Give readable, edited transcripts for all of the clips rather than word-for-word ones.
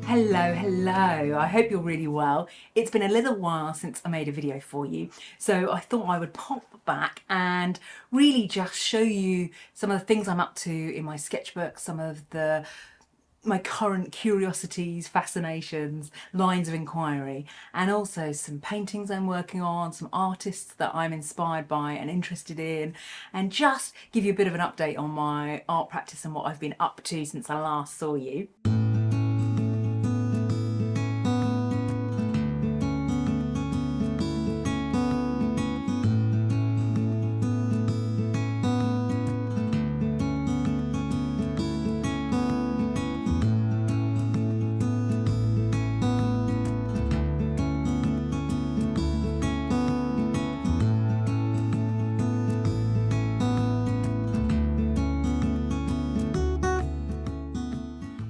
Hello. I hope you're really well. It's been a little while since I made a video for you, so I thought I would pop back and really just show you some of the things I'm up to in my sketchbook, some of my current curiosities, fascinations, lines of inquiry, and also some paintings I'm working on, some artists that I'm inspired by and interested in, and just give you a bit of an update on my art practice and what I've been up to since I last saw you.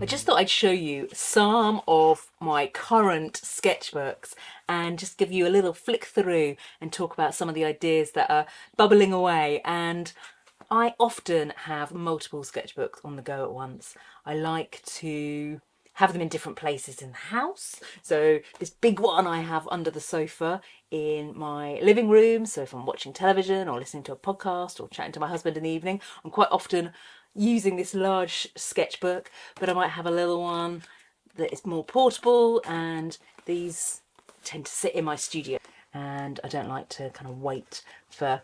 I just thought I'd show you some of my current sketchbooks and just give you a little flick through and talk about some of the ideas that are bubbling away. And I often have multiple sketchbooks on the go at once. I like to have them in different places in the house. So this big one I have under the sofa in my living room. So if I'm watching television or listening to a podcast or chatting to my husband in the evening, I'm quite often using this large sketchbook, but I might have a little one that is more portable, and these tend to sit in my studio and I don't like to kind of wait for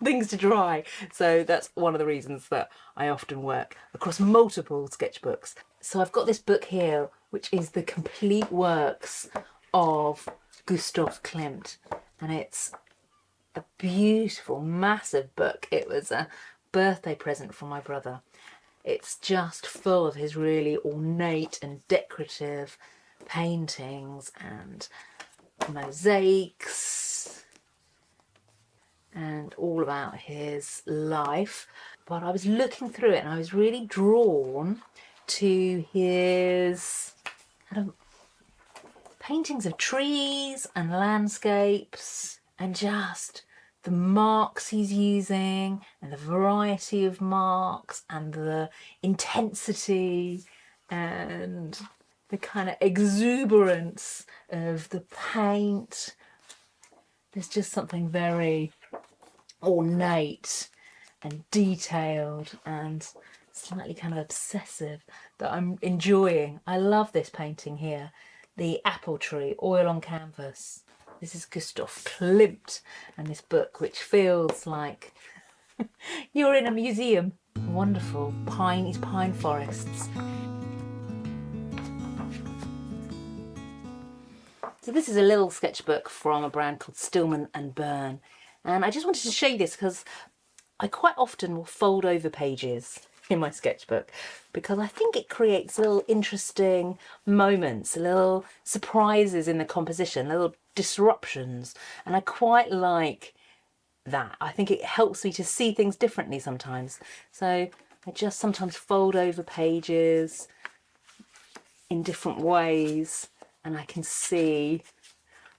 things to dry. So that's one of the reasons that I often work across multiple sketchbooks. So I've got this book here, which is the complete works of Gustav Klimt, and it's a beautiful, massive book. It was a birthday present from my brother. It's just full of his really ornate and decorative paintings and mosaics and all about his life. But I was looking through it and I was really drawn to his kind of paintings of trees and landscapes, and just the marks he's using and the variety of marks and the intensity and the kind of exuberance of the paint. There's just something very ornate and detailed and slightly kind of obsessive that I'm enjoying. I love this painting here, the apple tree, oil on canvas. This is Gustav Klimt, and this book, which feels like you're in a museum. Wonderful these pine forests. So this is a little sketchbook from a brand called Stillman and Byrne, and I just wanted to show you this because I quite often will fold over pages in my sketchbook because I think it creates little interesting moments, little surprises in the composition, little disruptions, and I quite like that. I think it helps me to see things differently sometimes. So I just sometimes fold over pages in different ways and I can see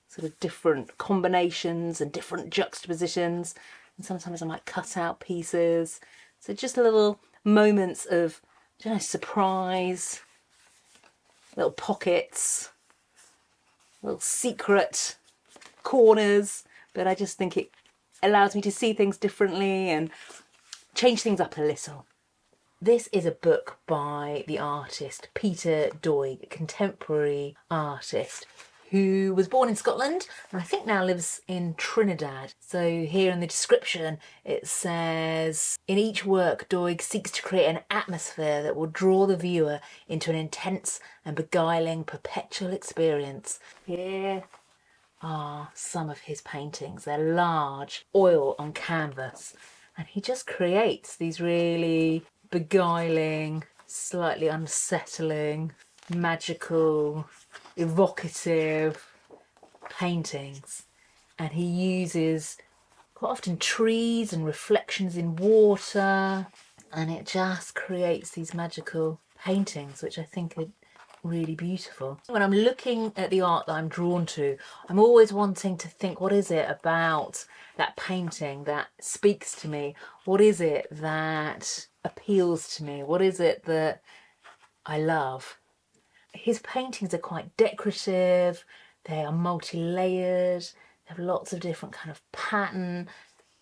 sort of different combinations and different juxtapositions, and sometimes I might cut out pieces. So just little moments of, I don't know, surprise, little pockets, little secret corners, but I just think it allows me to see things differently and change things up a little. This is a book by the artist Peter Doig, a contemporary artist who was born in Scotland and I think now lives in Trinidad. So here in the description it says, in each work Doig seeks to create an atmosphere that will draw the viewer into an intense and beguiling perpetual experience. Here are some of his paintings. They're large, oil on canvas, and he just creates these really beguiling, slightly unsettling, magical, evocative paintings. And he uses quite often trees and reflections in water, and it just creates these magical paintings which I think are really beautiful. When I'm looking at the art that I'm drawn to, I'm always wanting to think, what is it about that painting that speaks to me? What is it that appeals to me? What is it that I love? His paintings are quite decorative, they are multi-layered, they have lots of different kind of pattern,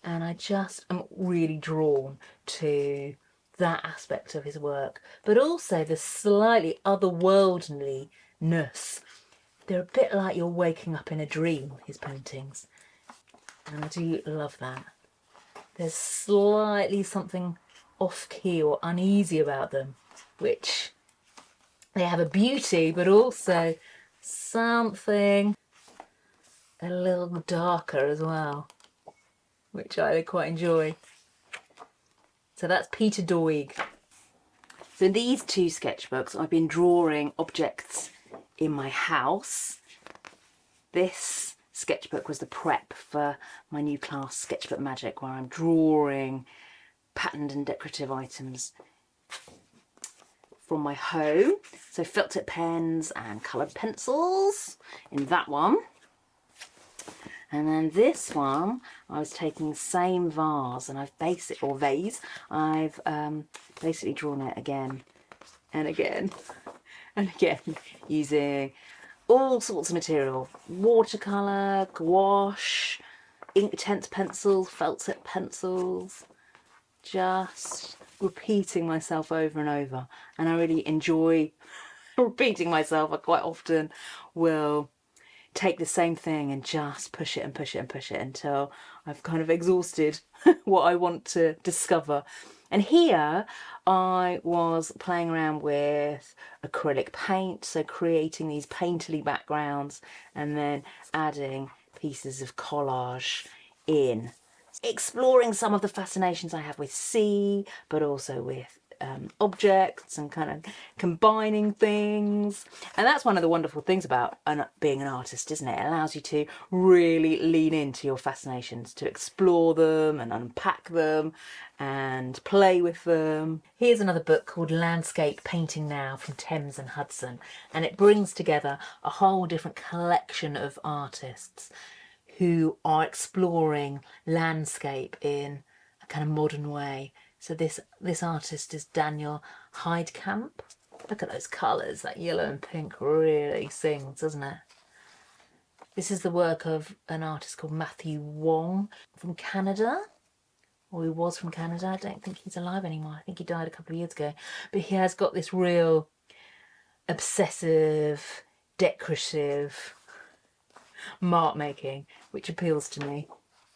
and I just am really drawn to that aspect of his work, but also the slightly otherworldliness. They're a bit like you're waking up in a dream, his paintings, and I do love that. There's slightly something off-key or uneasy about them, which they have a beauty, but also something a little darker as well, which I quite enjoy. So that's Peter Doig. So in these two sketchbooks, I've been drawing objects in my house. This sketchbook was the prep for my new class, Sketchbook Magic, where I'm drawing patterned and decorative items from my home. So felt tip pens and coloured pencils in that one. And then this one, I was taking the same vase and I've basically drawn it again and again and again using all sorts of material: watercolour, gouache, Inktense pencils, felt tip pencils, just repeating myself over and over. And I really enjoy repeating myself. I quite often will take the same thing and just push it and push it and push it until I've kind of exhausted what I want to discover. And here I was playing around with acrylic paint, so creating these painterly backgrounds and then adding pieces of collage in, exploring some of the fascinations I have with sea, but also with objects and kind of combining things. And that's one of the wonderful things about being an artist, isn't it? It allows you to really lean into your fascinations, to explore them and unpack them and play with them. Here's another book called Landscape Painting Now from Thames and Hudson, and it brings together a whole different collection of artists who are exploring landscape in a kind of modern way. So this artist is Daniel Heidkamp. Look at those colours, that yellow and pink really sings, doesn't it? This is the work of an artist called Matthew Wong from Canada. Or he was from Canada. I don't think he's alive anymore. I think he died a couple of years ago. But he has got this real obsessive, decorative mark making, which appeals to me.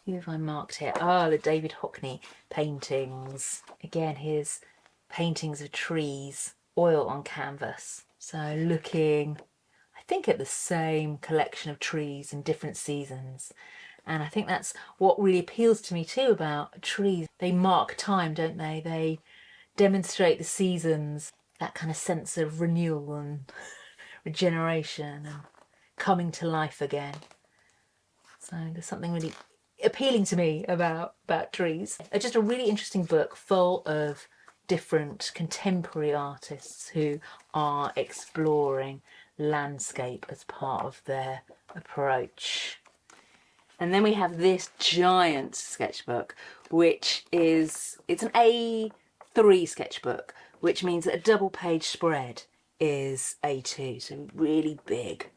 Who have I marked here? Oh, the David Hockney paintings. Again, his paintings of trees, oil on canvas. So looking, I think, at the same collection of trees in different seasons. And I think that's what really appeals to me too about trees. They mark time, don't they? They demonstrate the seasons, that kind of sense of renewal and regeneration and coming to life again. So there's something really appealing to me about trees. It's just a really interesting book full of different contemporary artists who are exploring landscape as part of their approach. And then we have this giant sketchbook, which it's an A3 sketchbook, which means that a double page spread is A2, so really big.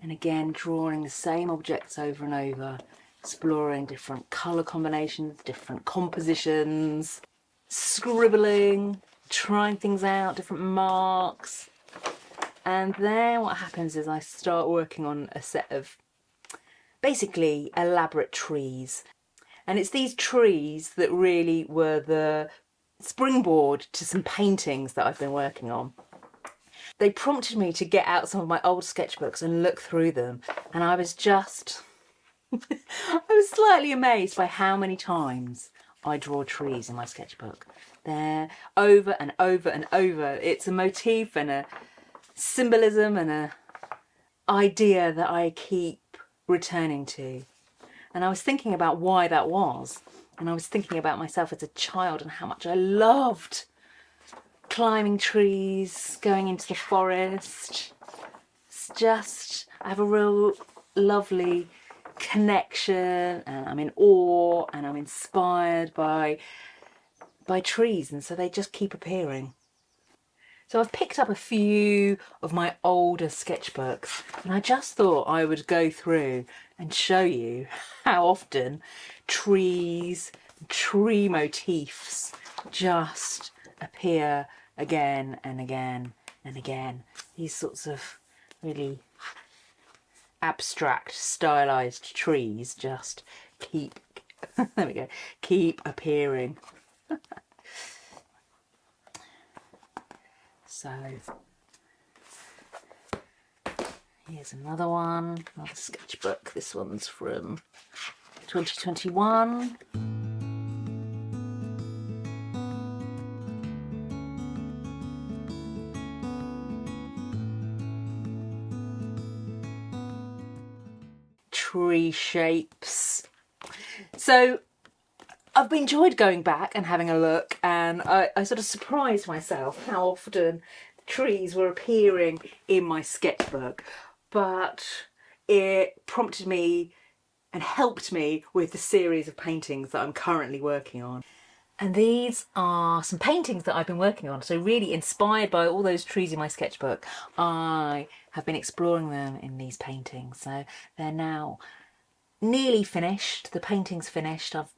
And again, drawing the same objects over and over, exploring different colour combinations, different compositions, scribbling, trying things out, different marks. And then what happens is I start working on a set of basically elaborate trees. And it's these trees that really were the springboard to some paintings that I've been working on. They prompted me to get out some of my old sketchbooks and look through them, and I was just I was slightly amazed by how many times I draw trees in my sketchbook. They're over and over and over. It's a motif and a symbolism and a idea that I keep returning to. And I was thinking about why that was, and I was thinking about myself as a child and how much I loved climbing trees, going into the forest. It's just, I have a real lovely connection, and I'm in awe and I'm inspired by trees, and so they just keep appearing. So I've picked up a few of my older sketchbooks, and I just thought I would go through and show you how often trees, tree motifs just appear again and again and again. These sorts of really abstract, stylized trees just keep, there we go, keep appearing. So here's another one, another sketchbook. This one's from 2021. Tree shapes. So I've enjoyed going back and having a look, and I sort of surprised myself how often trees were appearing in my sketchbook, but it prompted me and helped me with the series of paintings that I'm currently working on. And these are some paintings that I've been working on, so really inspired by all those trees in my sketchbook, I have been exploring them in these paintings. So they're now nearly finished. The painting's finished. I've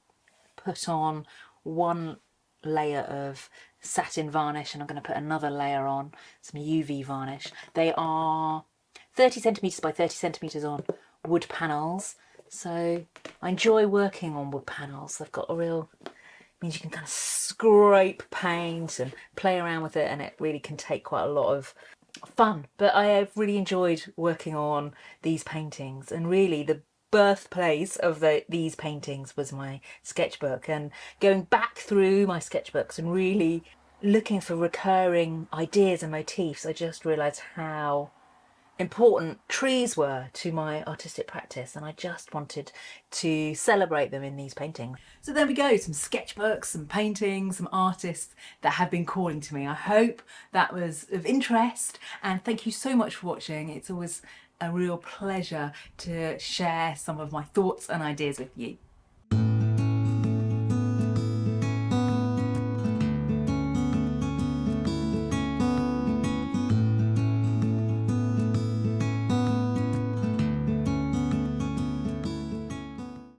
put on one layer of satin varnish and I'm going to put another layer on, some UV varnish. They are 30 centimetres by 30 centimetres on wood panels. So I enjoy working on wood panels. They've got a real, means you can kind of scrape paint and play around with it, and it really can take quite a lot of fun. But I have really enjoyed working on these paintings, and really the birthplace of these paintings was my sketchbook, and going back through my sketchbooks and really looking for recurring ideas and motifs, I just realised how important trees were to my artistic practice, and I just wanted to celebrate them in these paintings. So there we go, some sketchbooks, some paintings, some artists that have been calling to me. I hope that was of interest, and thank you so much for watching. It's always a real pleasure to share some of my thoughts and ideas with you.